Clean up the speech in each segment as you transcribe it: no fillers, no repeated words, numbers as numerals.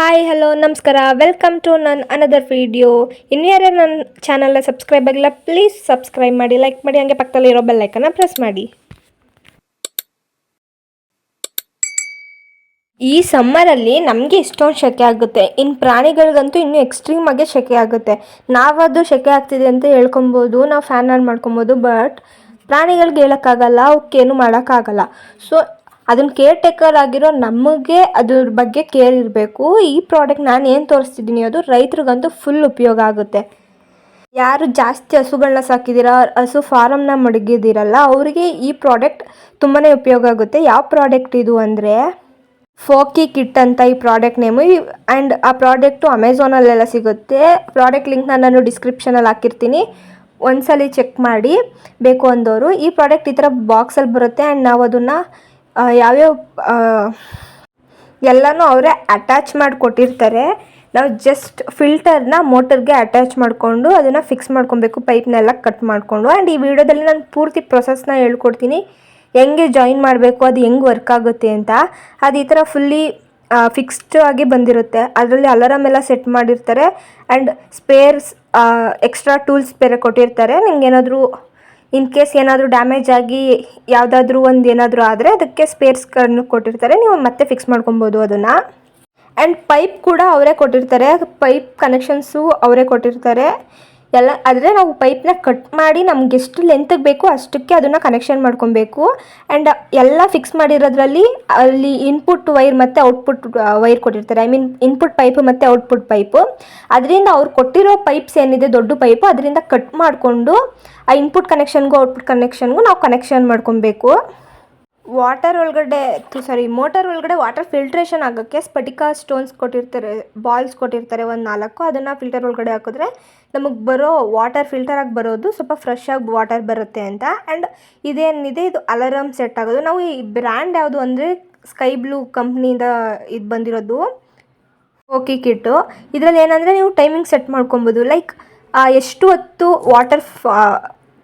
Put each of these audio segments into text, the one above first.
Hi hello ನಮಸ್ಕಾರ welcome to ನನ್ನ another video. ಇನ್ನು ಯಾರು ನನ್ನ ಚಾನಲ್ನ ಸಬ್ಸ್ಕ್ರೈಬ್ ಆಗಿಲ್ಲ ಪ್ಲೀಸ್ ಸಬ್ಸ್ಕ್ರೈಬ್ ಮಾಡಿ, ಲೈಕ್ ಮಾಡಿ, ಹಾಗೆ ಪಕ್ಕದಲ್ಲಿರೋ ಬೆಲ್ ಐಕನ್ನ ಪ್ರೆಸ್ ಮಾಡಿ. ಈ ಸಮ್ಮರಲ್ಲಿ ನಮಗೆ ಇಷ್ಟೊಂದು ಸೆಕೆ ಆಗುತ್ತೆ, ಇನ್ನು ಪ್ರಾಣಿಗಳಿಗಂತೂ ಇನ್ನೂ ಎಕ್ಸ್ಟ್ರೀಮ್ ಆಗಿ ಸೆಕೆ ಆಗುತ್ತೆ. ನಾವದು ಸೆಕೆ ಆಗ್ತಿದೆ ಅಂತ ಹೇಳ್ಕೊಬೋದು, ನಾವು ಫ್ಯಾನ್ ಆನ್ ಮಾಡ್ಕೊಬೋದು, ಬಟ್ ಪ್ರಾಣಿಗಳಿಗೆ ಹೇಳೋಕ್ಕಾಗಲ್ಲ, ಅವಕ್ಕೇನು ಮಾಡೋಕ್ಕಾಗಲ್ಲ. ಸೊ ಅದನ್ನು ಕೇರ್ ಟೇಕರ್ ಆಗಿರೋ ನಮಗೆ ಅದ್ರ ಬಗ್ಗೆ ಕೇರ್ ಇರಬೇಕು. ಈ ಪ್ರಾಡಕ್ಟ್ ನಾನು ಏನು ತೋರಿಸ್ತಿದ್ದೀನಿ ಅದು ರೈತರಿಗಂತೂ ಫುಲ್ ಉಪಯೋಗ ಆಗುತ್ತೆ. ಯಾರು ಜಾಸ್ತಿ ಹಸುಗಳನ್ನ ಸಾಕಿದ್ದೀರಾ, ಹಸು ಫಾರಮ್ನ ಮಡಗಿದ್ದೀರಲ್ಲ, ಅವರಿಗೆ ಈ ಪ್ರಾಡಕ್ಟ್ ತುಂಬಾ ಉಪಯೋಗ ಆಗುತ್ತೆ. ಯಾವ ಪ್ರಾಡಕ್ಟ್ ಇದು ಅಂದರೆ ಫೋಕಿ ಕಿಟ್ ಅಂತ ಈ ಪ್ರಾಡಕ್ಟ್ ನೇಮು. ಆ್ಯಂಡ್ ಆ ಪ್ರಾಡಕ್ಟು ಅಮೆಝಾನಲ್ಲೆಲ್ಲ ಸಿಗುತ್ತೆ. ಪ್ರಾಡಕ್ಟ್ ಲಿಂಕ್ನ ನಾನು ಡಿಸ್ಕ್ರಿಪ್ಷನಲ್ಲಿ ಹಾಕಿರ್ತೀನಿ, ಒಂದ್ಸಲ ಚೆಕ್ ಮಾಡಿ ಬೇಕು ಅಂದವರು. ಈ ಪ್ರಾಡಕ್ಟ್ ಈ ಥರ ಬಾಕ್ಸಲ್ಲಿ ಬರುತ್ತೆ. ಆ್ಯಂಡ್ ನಾವು ಅದನ್ನು ಯಾವ್ಯಾವ ಎಲ್ಲನೂ ಅವರೇ ಅಟ್ಯಾಚ್ ಮಾಡಿ ಕೊಟ್ಟಿರ್ತಾರೆ. ನಾವು ಜಸ್ಟ್ ಫಿಲ್ಟರ್ನ ಮೋಟರ್ಗೆ ಅಟ್ಯಾಚ್ ಮಾಡಿಕೊಂಡು ಅದನ್ನು ಫಿಕ್ಸ್ ಮಾಡ್ಕೊಬೇಕು, ಪೈಪ್ನೆಲ್ಲ ಕಟ್ ಮಾಡಿಕೊಂಡು. ಆ್ಯಂಡ್ ಈ ವಿಡಿಯೋದಲ್ಲಿ ನಾನು ಪೂರ್ತಿ ಪ್ರೊಸೆಸ್ನ ಹೇಳ್ಕೊಡ್ತೀನಿ, ಹೆಂಗೆ ಜಾಯಿನ್ ಮಾಡಬೇಕು, ಅದು ಹೆಂಗೆ ವರ್ಕ್ ಆಗುತ್ತೆ ಅಂತ. ಅದು ಈ ಥರ ಫುಲ್ಲಿ ಫಿಕ್ಸ್ಡ್ ಆಗಿ ಬಂದಿರುತ್ತೆ. ಅದರಲ್ಲಿ ಅಲಾರಮ್ ಎಲ್ಲ ಸೆಟ್ ಮಾಡಿರ್ತಾರೆ. ಆ್ಯಂಡ್ ಸ್ಪೇರ್ಸ್ ಎಕ್ಸ್ಟ್ರಾ ಟೂಲ್ಸ್ ಬೇರೆ ಕೊಟ್ಟಿರ್ತಾರೆ. ನಿಮ್ಗೆ ಏನಾದರೂ ಇನ್ ಕೇಸ್ ಏನಾದರೂ ಡ್ಯಾಮೇಜ್ ಆಗಿ ಯಾವುದಾದ್ರೂ ಒಂದು ಏನಾದರೂ ಆದರೆ ಅದಕ್ಕೆ ಸ್ಪೇರ್ಸ್ಗಳನ್ನು ಕೊಟ್ಟಿರ್ತಾರೆ, ನೀವು ಮತ್ತೆ ಫಿಕ್ಸ್ ಮಾಡ್ಕೊಬೋದು ಅದನ್ನು. ಆ್ಯಂಡ್ ಪೈಪ್ ಕೂಡ ಅವರೇ ಕೊಟ್ಟಿರ್ತಾರೆ, ಪೈಪ್ ಕನೆಕ್ಷನ್ಸು ಅವರೇ ಕೊಟ್ಟಿರ್ತಾರೆ ಎಲ್ಲ. ಆದರೆ ನಾವು ಪೈಪ್ನ ಕಟ್ ಮಾಡಿ ನಮ್ಗೆ ಎಷ್ಟು ಲೆಂತ್ಗೆ ಬೇಕು ಅಷ್ಟಕ್ಕೆ ಅದನ್ನು ಕನೆಕ್ಷನ್ ಮಾಡ್ಕೊಬೇಕು. ಆ್ಯಂಡ್ ಎಲ್ಲ ಫಿಕ್ಸ್ ಮಾಡಿರೋದ್ರಲ್ಲಿ ಅಲ್ಲಿ ಇನ್ಪುಟ್ ವೈರ್ ಮತ್ತು ಔಟ್ಪುಟ್ ವೈರ್ ಕೊಟ್ಟಿರ್ತಾರೆ. ಐ ಮೀನ್ ಇನ್ಪುಟ್ ಪೈಪು ಮತ್ತು ಔಟ್ಪುಟ್ ಪೈಪು. ಅದರಿಂದ ಅವ್ರು ಕೊಟ್ಟಿರೋ ಪೈಪ್ಸ್ ಏನಿದೆ ದೊಡ್ಡ ಪೈಪು, ಅದರಿಂದ ಕಟ್ ಮಾಡಿಕೊಂಡು ಆ ಇನ್ಪುಟ್ ಕನೆಕ್ಷನ್ಗೂ ಔಟ್ಪುಟ್ ಕನೆಕ್ಷನ್ಗೂ ನಾವು ಕನೆಕ್ಷನ್ ಮಾಡ್ಕೊಬೇಕು. ಮೋಟರ್ ಒಳಗಡೆ ವಾಟರ್ ಫಿಲ್ಟ್ರೇಷನ್ ಆಗೋಕ್ಕೆ ಸ್ಫಟಿಕ ಸ್ಟೋನ್ಸ್ ಕೊಟ್ಟಿರ್ತಾರೆ, ಬಾಲ್ಸ್ ಕೊಟ್ಟಿರ್ತಾರೆ ಒಂದು 4. ಅದನ್ನು ಫಿಲ್ಟರ್ ಒಳಗಡೆ ಹಾಕಿದ್ರೆ ನಮಗೆ ಬರೋ ವಾಟರ್ ಫಿಲ್ಟರ್ ಆಗಿ ಬರೋದು ಸ್ವಲ್ಪ ಫ್ರೆಶ್ ಆಗಿ ವಾಟರ್ ಬರುತ್ತೆ ಅಂತ. ಆ್ಯಂಡ್ ಇದೇನಿದೆ ಇದು ಅಲಾರಮ್ ಸೆಟ್ ಆಗೋದು. ನಾವು ಈ ಬ್ರ್ಯಾಂಡ್ ಯಾವುದು ಅಂದರೆ ಸ್ಕೈ ಬ್ಲೂ ಕಂಪ್ನಿಯಿಂದ ಇದು ಬಂದಿರೋದು ಓಕೆ ಕಿಟ್ಟು. ಇದರಲ್ಲಿ ಏನಂದರೆ ನೀವು ಟೈಮಿಂಗ್ ಸೆಟ್ ಮಾಡ್ಕೊಬೋದು. ಲೈಕ್ ಎಷ್ಟು ಹೊತ್ತು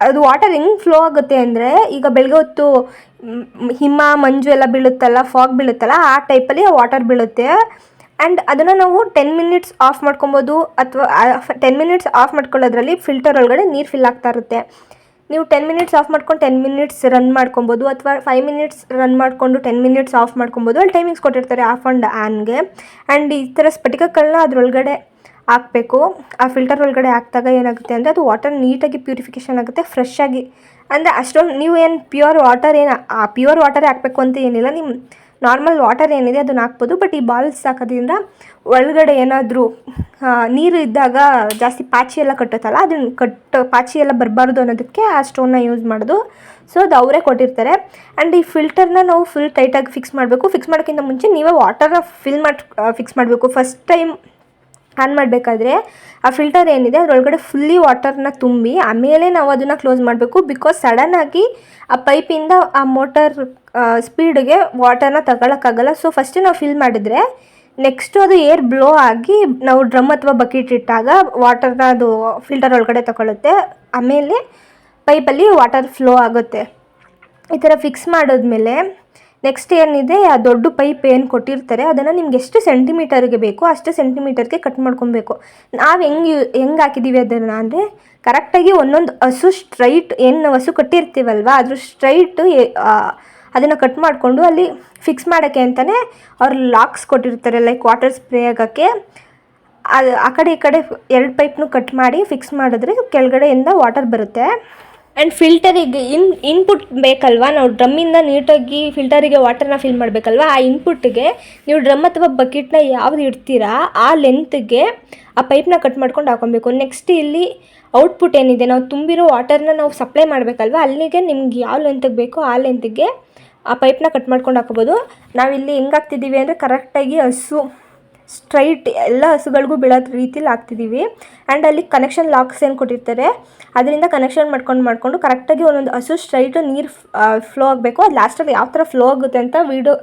ಅದು ವಾಟರ್ ಹೆಂಗೆ ಫ್ಲೋ ಆಗುತ್ತೆ ಅಂದರೆ, ಈಗ ಬೆಳಗ್ಗೆ ಹೊತ್ತು ಹಿಮ ಮಂಜು ಎಲ್ಲ ಬೀಳುತ್ತಲ್ಲ, ಫಾಗ್ ಬೀಳುತ್ತಲ್ಲ, ಆ ಟೈಪಲ್ಲಿ ವಾಟರ್ ಬೀಳುತ್ತೆ. ಆ್ಯಂಡ್ ಅದನ್ನು ನಾವು 10 ಮಿನಿಟ್ಸ್ ಆಫ್ ಮಾಡ್ಕೊಬೋದು, ಅಥವಾ 10 ಮಿನಿಟ್ಸ್ ಆಫ್ ಮಾಡ್ಕೊಳ್ಳೋದ್ರಲ್ಲಿ ಫಿಲ್ಟರ್ ಒಳಗಡೆ ನೀರು ಫಿಲ್ ಆಗ್ತಾ ಇರುತ್ತೆ. ನೀವು 10 ಮಿನಿಟ್ಸ್ ಆಫ್ ಮಾಡ್ಕೊಂಡು 10 ಮಿನಿಟ್ಸ್ ರನ್ ಮಾಡ್ಕೊಬೋದು, ಅಥವಾ 5 ಮಿನಿಟ್ಸ್ ರನ್ ಮಾಡಿಕೊಂಡು 10 ಮಿನಿಟ್ಸ್ ಆಫ್ ಮಾಡ್ಕೊಬೋದು. ಅಲ್ಲಿ ಟೈಮಿಂಗ್ಸ್ ಕೊಟ್ಟಿರ್ತಾರೆ ಆಫ್ ಆ್ಯಂಡ್ ಆನ್ಗೆ. ಆ್ಯಂಡ್ ಈ ಥರ ಸ್ಫಟಿಕಗಳನ್ನ ಅದರೊಳಗಡೆ ಹಾಕಬೇಕು. ಆ ಫಿಲ್ಟರ್ ಒಳಗಡೆ ಹಾಕಿದಾಗ ಏನಾಗುತ್ತೆ ಅಂದರೆ ಅದು ವಾಟರ್ ನೀಟಾಗಿ ಪ್ಯೂರಿಫಿಕೇಷನ್ ಆಗುತ್ತೆ, ಫ್ರೆಶ್ ಆಗಿ. ಅಂದರೆ ಅಷ್ಟೊಂದು ನೀವು ಏನು ಪ್ಯೂರ್ ವಾಟರೇ ಹಾಕಬೇಕು ಅಂತ ಏನಿಲ್ಲ, ನಿಮ್ಮ ನಾರ್ಮಲ್ ವಾಟರ್ ಏನಿದೆ ಅದನ್ನು ಹಾಕ್ಬೋದು. ಬಟ್ ಈ ಬಾಲ್ಸ್ ಹಾಕೋದ್ರಿಂದ ಒಳಗಡೆ ಏನಾದರೂ ನೀರು ಇದ್ದಾಗ ಜಾಸ್ತಿ ಪಾಚಿ ಎಲ್ಲ ಕಟ್ಟುತ್ತಲ್ಲ, ಅದನ್ನು ಪಾಚಿ ಎಲ್ಲ ಬರಬಾರ್ದು ಅನ್ನೋದಕ್ಕೆ ಆ ಸ್ಟೋನ್ನ ಯೂಸ್ ಮಾಡೋದು. ಸೊ ಅದು ಅವರೇ ಕೊಟ್ಟಿರ್ತಾರೆ. ಆ್ಯಂಡ್ ಈ ಫಿಲ್ಟರ್ನ ನಾವು ಫುಲ್ ಟೈಟಾಗಿ ಫಿಕ್ಸ್ ಮಾಡಬೇಕು. ಫಿಕ್ಸ್ ಮಾಡೋಕ್ಕಿಂತ ಮುಂಚೆ ನೀವೇ ವಾಟರ್ನ ಫಿಕ್ಸ್ ಮಾಡಬೇಕು. ಫಸ್ಟ್ ಟೈಮ್ ಆನ್ ಮಾಡಬೇಕಾದ್ರೆ ಆ ಫಿಲ್ಟರ್ ಏನಿದೆ ಅದರೊಳಗಡೆ ಫುಲ್ಲಿ ವಾಟರ್ನ ತುಂಬಿ ಆಮೇಲೆ ನಾವು ಅದನ್ನು ಕ್ಲೋಸ್ ಮಾಡಬೇಕು. ಬಿಕಾಸ್ ಸಡನ್ನಾಗಿ ಆ ಪೈಪಿಂದ ಆ ಮೋಟರ್ ಸ್ಪೀಡ್ಗೆ ವಾಟರ್ನ ತಗೊಳಕ್ಕಾಗಲ್ಲ. ಸೊ ಫಸ್ಟೇ ನಾವು ಫಿಲ್ ಮಾಡಿದರೆ ನೆಕ್ಸ್ಟು ಅದು ಏರ್ ಬ್ಲೋ ಆಗಿ ನಾವು ಡ್ರಮ್ ಅಥವಾ ಬಕೆಟ್ ಇಟ್ಟಾಗ ವಾಟರ್ನ ಅದು ಫಿಲ್ಟರ್ ಒಳಗಡೆ ತಗೊಳುತ್ತೆ, ಆಮೇಲೆ ಪೈಪಲ್ಲಿ ವಾಟರ್ ಫ್ಲೋ ಆಗುತ್ತೆ. ಈ ಥರ ಫಿಕ್ಸ್ ಮಾಡಿದ್ಮೇಲೆ ನೆಕ್ಸ್ಟ್ ಏನಿದೆ, ಆ ದೊಡ್ಡ ಪೈಪ್ ಏನು ಕೊಟ್ಟಿರ್ತಾರೆ ಅದನ್ನು ನಿಮ್ಗೆ ಎಷ್ಟು ಸೆಂಟಿಮೀಟರ್ಗೆ ಬೇಕು ಅಷ್ಟು ಸೆಂಟಿಮೀಟರ್ಗೆ ಕಟ್ ಮಾಡ್ಕೊಬೇಕು. ನಾವು ಹೆಂಗೆ ಹಾಕಿದ್ದೀವಿ ಅದನ್ನು ಅಂದರೆ ಕರೆಕ್ಟಾಗಿ ಒಂದೊಂದು ಹಸು ಸ್ಟ್ರೈಟ್ ಏನು ಹಸು ಕಟ್ಟಿರ್ತೀವಲ್ವ ಅದ್ರ ಸ್ಟ್ರೈಟು ಅದನ್ನು ಕಟ್ ಮಾಡಿಕೊಂಡು ಅಲ್ಲಿ ಫಿಕ್ಸ್ ಮಾಡೋಕ್ಕೆ ಅಂತಲೇ ಅವ್ರು ಲಾಕ್ಸ್ ಕೊಟ್ಟಿರ್ತಾರೆ, ಲೈಕ್ ವಾಟರ್ ಸ್ಪ್ರೇ ಆಗೋಕ್ಕೆ. ಅದು ಆ ಕಡೆ ಈ ಕಡೆ 2 ಪೈಪ್ನು ಕಟ್ ಮಾಡಿ ಫಿಕ್ಸ್ ಮಾಡಿದ್ರೆ ಕೆಳಗಡೆಯಿಂದ ವಾಟರ್ ಬರುತ್ತೆ. ಆ್ಯಂಡ್ ಫಿಲ್ಟರಿಗೆ ಇನ್ಪುಟ್ ಬೇಕಲ್ವಾ, ನಾವು ಡ್ರಮ್ಮಿಂದ ನೀಟಾಗಿ ಫಿಲ್ಟರಿಗೆ ವಾಟರ್ನ ಫಿಲ್ ಮಾಡಬೇಕಲ್ವ. ಆ ಇನ್ಪುಟ್ಗೆ ನೀವು ಡ್ರಮ್ ಅಥವಾ ಬಕೆಟ್ನ ಯಾವ್ದು ಇಡ್ತೀರಾ ಆ ಲೆಂತ್ಗೆ ಆ ಪೈಪ್ನ ಕಟ್ ಮಾಡ್ಕೊಂಡು ಹಾಕೊಬೇಕು. ನೆಕ್ಸ್ಟ್ ಇಲ್ಲಿ ಔಟ್ಪುಟ್ ಏನಿದೆ, ನಾವು ತುಂಬಿರೋ ವಾಟರ್ನ ನಾವು ಸಪ್ಲೈ ಮಾಡಬೇಕಲ್ವ, ಅಲ್ಲಿಗೆ ನಿಮ್ಗೆ ಯಾವ ಲೆಂತ್ಗೆ ಬೇಕೋ ಆ ಲೆಂತ್ಗೆ ಆ ಪೈಪ್ನ ಕಟ್ ಮಾಡ್ಕೊಂಡು ಹಾಕೋಬೋದು. ನಾವಿಲ್ಲಿ ಹೆಂಗೆ ಹಾಕ್ತಿದ್ದೀವಿ ಅಂದರೆ ಕರೆಕ್ಟಾಗಿ ಹಸು ಸ್ಟ್ರೈಟ್ ಎಲ್ಲ ಹಸುಗಳಿಗೂ ಬೀಳೋ ರೀತಿಲಿ ಹಾಕ್ತಿದ್ದೀವಿ. ಆ್ಯಂಡ್ ಅಲ್ಲಿ ಕನೆಕ್ಷನ್ ಲಾಕ್ಸ್ ಏನು ಕೊಟ್ಟಿರ್ತಾರೆ ಅದರಿಂದ ಕನೆಕ್ಷನ್ ಮಾಡ್ಕೊಂಡು ಕರೆಕ್ಟಾಗಿ ಒಂದೊಂದು ಹಸು ಸ್ಟ್ರೈಟು ನೀರು ಫ್ಲೋ ಆಗಬೇಕು. ಅದು ಲಾಸ್ಟಲ್ಲಿ ಯಾವ ಥರ ಫ್ಲೋ ಆಗುತ್ತೆ ಅಂತ ವಿಡಿಯೋ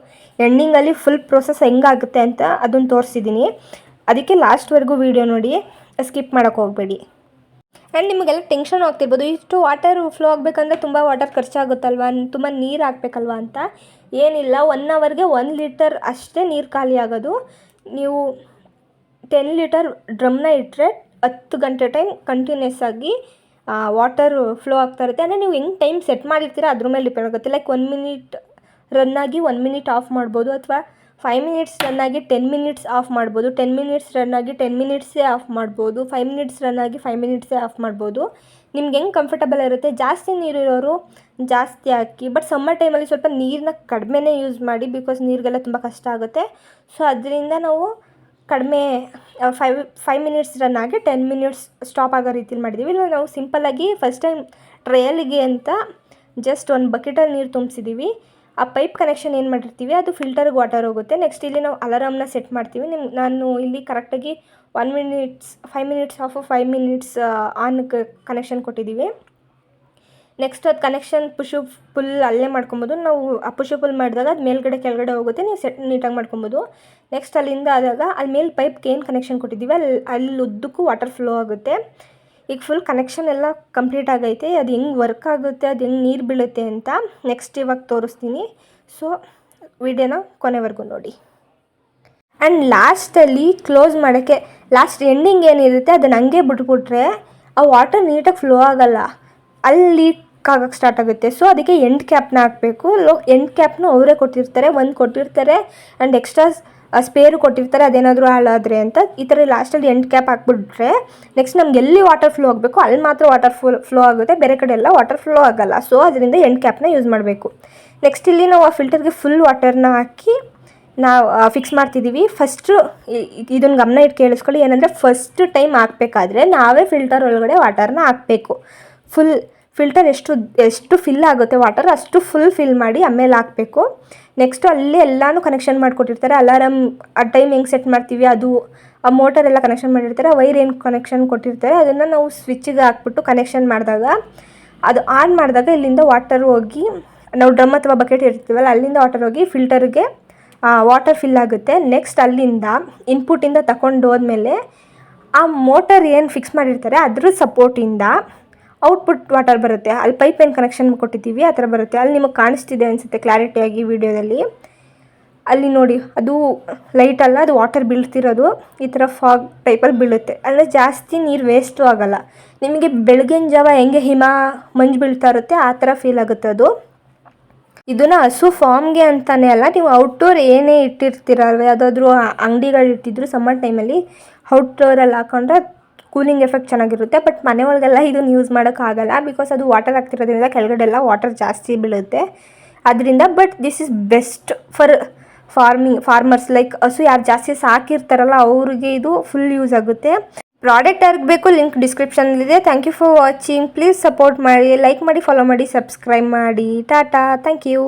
ಎಂಡಿಂಗಲ್ಲಿ ಫುಲ್ ಪ್ರೋಸೆಸ್ ಹೆಂಗಾಗುತ್ತೆ ಅಂತ ಅದನ್ನು ತೋರಿಸಿದ್ದೀನಿ. ಅದಕ್ಕೆ ಲಾಸ್ಟ್ವರೆಗೂ ವೀಡಿಯೋ ನೋಡಿ, ಸ್ಕಿಪ್ ಮಾಡೋಕ್ಕೆ ಹೋಗಬೇಡಿ. ಆ್ಯಂಡ್ ನಿಮಗೆಲ್ಲ ಟೆನ್ಷನ್ ಆಗ್ತಿರ್ಬೋದು, ಇಷ್ಟು ವಾಟರ್ ಫ್ಲೋ ಆಗಬೇಕಂದ್ರೆ ತುಂಬ ವಾಟರ್ ಖರ್ಚಾಗುತ್ತಲ್ವ, ತುಂಬ ನೀರು ಹಾಕಬೇಕಲ್ವ ಅಂತ. ಏನಿಲ್ಲ, 1 ಅವರ್ಗೆ 1 ಲೀಟರ್ ಅಷ್ಟೇ ನೀರು ಖಾಲಿ ಆಗೋದು. ನೀವು 10 ಲೀಟರ್ ಡ್ರಮ್ನ ಇಟ್ಟರೆ 10 ಗಂಟೆ ಟೈಮ್ ಕಂಟಿನ್ಯೂಸ್ ಆಗಿ ವಾಟರ್ ಫ್ಲೋ ಆಗ್ತಾ ಇರುತ್ತೆ. ಅಂದರೆ ನೀವು ಹೆಂಗೆ ಟೈಮ್ ಸೆಟ್ ಮಾಡಿರ್ತೀರ ಅದ್ರ ಮೇಲೆ ಡಿಪೆಂಡ್ ಆಗುತ್ತೆ. ಲೈಕ್ 1 ಮಿನಿಟ್ ರನ್ ಆಗಿ 1 ಮಿನಿಟ್ ಆಫ್ ಮಾಡ್ಬೋದು, ಅಥವಾ 5 ಮಿನಿಟ್ಸ್ ರನ್ ಆಗಿ 10 ಮಿನಿಟ್ಸ್ ಆಫ್ ಮಾಡ್ಬೋದು, 10 ಮಿನಿಟ್ಸ್ ರನ್ ಆಗಿ 10 ಮಿನಿಟ್ಸೇ ಆಫ್ ಮಾಡ್ಬೋದು, 5 ಮಿನಿಟ್ಸ್ ರನ್ ಆಗಿ 5 ಮಿನಿಟ್ಸೇ ಆಫ್ ಮಾಡ್ಬೋದು. ನಿಮ್ಗೆ ಹೆಂಗೆ ಕಂಫರ್ಟಬಲ್ ಇರುತ್ತೆ. ಜಾಸ್ತಿ ನೀರಿರೋರು ಜಾಸ್ತಿ ಹಾಕಿ, ಬಟ್ ಸಮ್ಮರ್ ಟೈಮಲ್ಲಿ ಸ್ವಲ್ಪ ನೀರನ್ನ ಕಡಿಮೆನೇ ಯೂಸ್ ಮಾಡಿ, ಬಿಕಾಸ್ ನೀರಿಗೆಲ್ಲ ತುಂಬ ಕಷ್ಟ ಆಗುತ್ತೆ. ಸೊ ಅದರಿಂದ ನಾವು ಕಡಿಮೆ 5 ಮಿನಿಟ್ಸ್ ರನ್ ಆಗಿ 10 ಮಿನಿಟ್ಸ್ ಸ್ಟಾಪ್ ಆಗೋ ರೀತಿಲಿ ಮಾಡಿದ್ದೀವಿ. ಇಲ್ಲ ನಾವು ಸಿಂಪಲ್ಲಾಗಿ ಫಸ್ಟ್ ಟೈಮ್ ಟ್ರಯಲಿಗೆ ಅಂತ ಜಸ್ಟ್ ಒಂದು ಬಕೆಟಲ್ಲಿ ನೀರು ತುಂಬಿಸಿದ್ದೀವಿ. ಆ ಪೈಪ್ ಕನೆಕ್ಷನ್ ಏನು ಮಾಡಿರ್ತೀವಿ ಅದು ಫಿಲ್ಟರ್ಗೆ ವಾಟರ್ ಹೋಗುತ್ತೆ. ನೆಕ್ಸ್ಟ್ ಇಲ್ಲಿ ನಾವು ಅಲಾರಾಮ್ನ ಸೆಟ್ ಮಾಡ್ತೀವಿ. ನಾನು ಇಲ್ಲಿ ಕರೆಕ್ಟಾಗಿ 1 minutes 5 minutes of 5 minutes on connection ಕೊಟ್ಟಿದ್ದೀವಿ. ನೆಕ್ಸ್ಟ್ ಅದು ಕನೆಕ್ಷನ್ ಪುಷ್ ಪುಲ್ ಅಲ್ಲೇ ಮಾಡ್ಕೊಬೋದು. ನಾವು ಆ ಪುಷ್ ಪುಲ್ ಮಾಡಿದಾಗ ಅದು ಮೇಲ್ಗಡೆ ಕೆಳಗಡೆ ಹೋಗುತ್ತೆ, ನೀವು ಸೆಟ್ ನೀಟಾಗಿ ಮಾಡ್ಕೊಬೋದು. ನೆಕ್ಸ್ಟ್ ಅಲ್ಲಿಂದ ಆದಾಗ ಅಲ್ಲಿ ಮೇಲೆ ಪೈಪ್ಗೆ ಏನು ಕನೆಕ್ಷನ್ ಕೊಟ್ಟಿದ್ದೀವಿ ಅಲ್ಲಿ ಉದ್ದಕ್ಕೂ ವಾಟರ್ ಫ್ಲೋ ಆಗುತ್ತೆ. ಈಗ ಫುಲ್ ಕನೆಕ್ಷನ್ ಎಲ್ಲ ಕಂಪ್ಲೀಟ್ ಆಗೈತೆ. ಅದು ಹೆಂಗೆ ವರ್ಕ್ ಆಗುತ್ತೆ, ಅದು ಹೆಂಗೆ ನೀರು ಬೀಳುತ್ತೆ ಅಂತ ನೆಕ್ಸ್ಟ್ ಇವಾಗ ತೋರಿಸ್ತೀನಿ. ಸೊ ವಿಡಿಯೋನ ಕೊನೆವರೆಗೂ ನೋಡಿ. ಆ್ಯಂಡ್ ಲಾಸ್ಟಲ್ಲಿ ಕ್ಲೋಸ್ ಮಾಡೋಕ್ಕೆ ಲಾಸ್ಟ್ ಎಂಡಿಂಗ್ ಏನಿರುತ್ತೆ ಅದನ್ನು ಹಂಗೆ ಬಿಟ್ಬಿಟ್ರೆ ಆ ವಾಟರ್ ನೀಟಾಗಿ ಫ್ಲೋ ಆಗೋಲ್ಲ, ಅಲ್ಲಿ ಲೀಕ್ ಆಗೋಕ್ಕೆ ಸ್ಟಾರ್ಟ್ ಆಗುತ್ತೆ. ಸೊ ಅದಕ್ಕೆ ಎಂಡ್ ಕ್ಯಾಪ್ನ ಹಾಕಬೇಕು. ಎಂಡ್ ಕ್ಯಾಪ್ನ ಅವರೇ ಕೊಟ್ಟಿರ್ತಾರೆ, ಒಂದು ಕೊಟ್ಟಿರ್ತಾರೆ ಆ್ಯಂಡ್ ಎಕ್ಸ್ಟ್ರಾ ಸ್ಪೇರು ಕೊಟ್ಟಿರ್ತಾರೆ, ಅದೇನಾದರೂ ಹಾಳಾದರೆ ಅಂತ. ಈ ಥರ ಲಾಸ್ಟಲ್ಲಿ ಎಂಡ್ ಕ್ಯಾಪ್ ಹಾಕ್ಬಿಟ್ರೆ ನೆಕ್ಸ್ಟ್ ನಮ್ಗೆ ಎಲ್ಲಿ ವಾಟರ್ ಫ್ಲೋ ಆಗಬೇಕು ಅಲ್ಲಿ ಮಾತ್ರ ವಾಟರ್ ಫ್ಲೋ ಆಗುತ್ತೆ, ಬೇರೆ ಕಡೆ ಎಲ್ಲ ವಾಟರ್ ಫ್ಲೋ ಆಗೋಲ್ಲ. ಸೊ ಅದರಿಂದ ಎಂಡ್ ಕ್ಯಾಪ್ನ ಯೂಸ್ ಮಾಡಬೇಕು. ನೆಕ್ಸ್ಟ್ ಇಲ್ಲಿ ನಾವು ಆ ಫಿಲ್ಟರ್ಗೆ ಫುಲ್ ವಾಟರ್ನ ಹಾಕಿ ನಾವು ಫಿಕ್ಸ್ ಮಾಡ್ತಿದ್ದೀವಿ. ಫಸ್ಟು ಇದನ್ನು ಗಮನ ಇಟ್ಟು ಕೇಳಿಸ್ಕೊಳ್ಳಿ. ಏನಂದರೆ ಫಸ್ಟ್ ಟೈಮ್ ಹಾಕಬೇಕಾದ್ರೆ ನಾವೇ ಫಿಲ್ಟರ್ ಒಳಗಡೆ ವಾಟರ್ನ ಹಾಕಬೇಕು. ಫಿಲ್ಟರ್ ಎಷ್ಟು ಫಿಲ್ ಆಗುತ್ತೆ ವಾಟರ್ ಅಷ್ಟು ಫಿಲ್ ಮಾಡಿ ಆಮೇಲೆ ಹಾಕಬೇಕು. ನೆಕ್ಸ್ಟು ಅಲ್ಲಿ ಎಲ್ಲನೂ ಕನೆಕ್ಷನ್ ಮಾಡಿಕೊಟ್ಟಿರ್ತಾರೆ. ಅಲಾರಮ್ ಆ ಟೈಮ್ ಹೆಂಗೆ ಸೆಟ್ ಮಾಡ್ತೀವಿ ಅದು, ಆ ಮೋಟರ್ ಎಲ್ಲ ಕನೆಕ್ಷನ್ ಮಾಡಿರ್ತಾರೆ. ವೈರ್ ಏನು ಕನೆಕ್ಷನ್ ಕೊಟ್ಟಿರ್ತಾರೆ ಅದನ್ನು ನಾವು ಸ್ವಿಚ್ಚಿಗೆ ಹಾಕ್ಬಿಟ್ಟು ಕನೆಕ್ಷನ್ ಮಾಡಿದಾಗ ಅದು ಆನ್ ಮಾಡಿದಾಗ ಇಲ್ಲಿಂದ ವಾಟರ್ ಹೋಗಿ, ನಾವು ಡ್ರಮ್ ಅಥವಾ ಬಕೆಟ್ ಇರ್ತೀವಲ್ಲ ಅಲ್ಲಿಂದ ವಾಟರ್ ಹೋಗಿ ಫಿಲ್ಟರ್ಗೆ ವಾಟರ್ ಫಿಲ್ ಆಗುತ್ತೆ. ನೆಕ್ಸ್ಟ್ ಅಲ್ಲಿಂದ ಇನ್ಪುಟ್ಟಿಂದ ತಗೊಂಡು ಹೋದ್ಮೇಲೆ ಆ ಮೋಟರ್ ಏನು ಫಿಕ್ಸ್ ಮಾಡಿರ್ತಾರೆ ಅದ್ರ ಸಪೋರ್ಟಿಂದ ಔಟ್ಪುಟ್ ವಾಟರ್ ಬರುತ್ತೆ. ಅಲ್ಲಿ ಪೈಪ್ ಏನು ಕನೆಕ್ಷನ್ ಕೊಟ್ಟಿದ್ದೀವಿ ಆ ಥರ ಬರುತ್ತೆ. ಅಲ್ಲಿ ನಿಮಗೆ ಕಾಣಿಸ್ತಿದೆ ಅನಿಸುತ್ತೆ ಕ್ಲಾರಿಟಿಯಾಗಿ ವಿಡಿಯೋದಲ್ಲಿ. ಅಲ್ಲಿ ನೋಡಿ, ಅದು ಲೈಟ್ ಅಲ್ಲ, ಅದು ವಾಟರ್ ಬೀಳ್ತಿರೋದು ಈ ಥರ ಫಾಗ್ ಟೈಪಲ್ಲಿ ಬೀಳುತ್ತೆ. ಅಂದರೆ ಜಾಸ್ತಿ ನೀರು ವೇಸ್ಟು ಆಗೋಲ್ಲ. ನಿಮಗೆ ಬೆಳಗಿನ ಜಾವ ಹೆಂಗೆ ಮಂಜು ಬೀಳ್ತಾ ಇರುತ್ತೆ ಆ ಥರ ಫೀಲ್ ಆಗುತ್ತೆ ಅದು. ಇದನ್ನು ಹಸು ಫಾರ್ಮ್ಗೆ ಅಂತಲೇ ಅಲ್ಲ, ನೀವು ಔಟ್ಡೋರ್ ಏನೇ ಇಟ್ಟಿರ್ತೀರಲ್ವ, ಯಾವುದಾದ್ರೂ ಅಂಗಡಿಗಳು ಇಟ್ಟಿದ್ರು ಸಮ್ಮರ್ ಟೈಮಲ್ಲಿ ಔಟ್ಡೋರಲ್ಲಿ ಹಾಕೊಂಡ್ರೆ ಕೂಲಿಂಗ್ ಎಫೆಕ್ಟ್ ಚೆನ್ನಾಗಿರುತ್ತೆ. ಬಟ್ ಮನೆ ಒಳಗೆಲ್ಲ ಇದನ್ನು ಯೂಸ್ ಮಾಡೋಕ್ಕಾಗಲ್ಲ, ಬಿಕಾಸ್ ಅದು ವಾಟರ್ ಹಾಕ್ತಿರೋದ್ರಿಂದ ಕೆಳಗಡೆ ಎಲ್ಲ ವಾಟರ್ ಜಾಸ್ತಿ ಬೀಳುತ್ತೆ ಅದರಿಂದ. But this is best for farmers, like ಹಸು ಯಾರು ಜಾಸ್ತಿ ಸಾಕಿರ್ತಾರಲ್ಲ ಅವ್ರಿಗೆ ಇದು ಫುಲ್ ಯೂಸ್ ಆಗುತ್ತೆ. ಪ್ರಾಡಕ್ಟ್ ಯಾರಿಗೆ ಬೇಕು ಲಿಂಕ್ ಡಿಸ್ಕ್ರಿಪ್ಷನಲ್ಲಿದೆ. Thank you for watching. Please support ಮಾಡಿ, ಲೈಕ್ ಮಾಡಿ, ಫಾಲೋ ಮಾಡಿ, ಸಬ್ಸ್ಕ್ರೈಬ್ ಮಾಡಿ. Tata, thank you.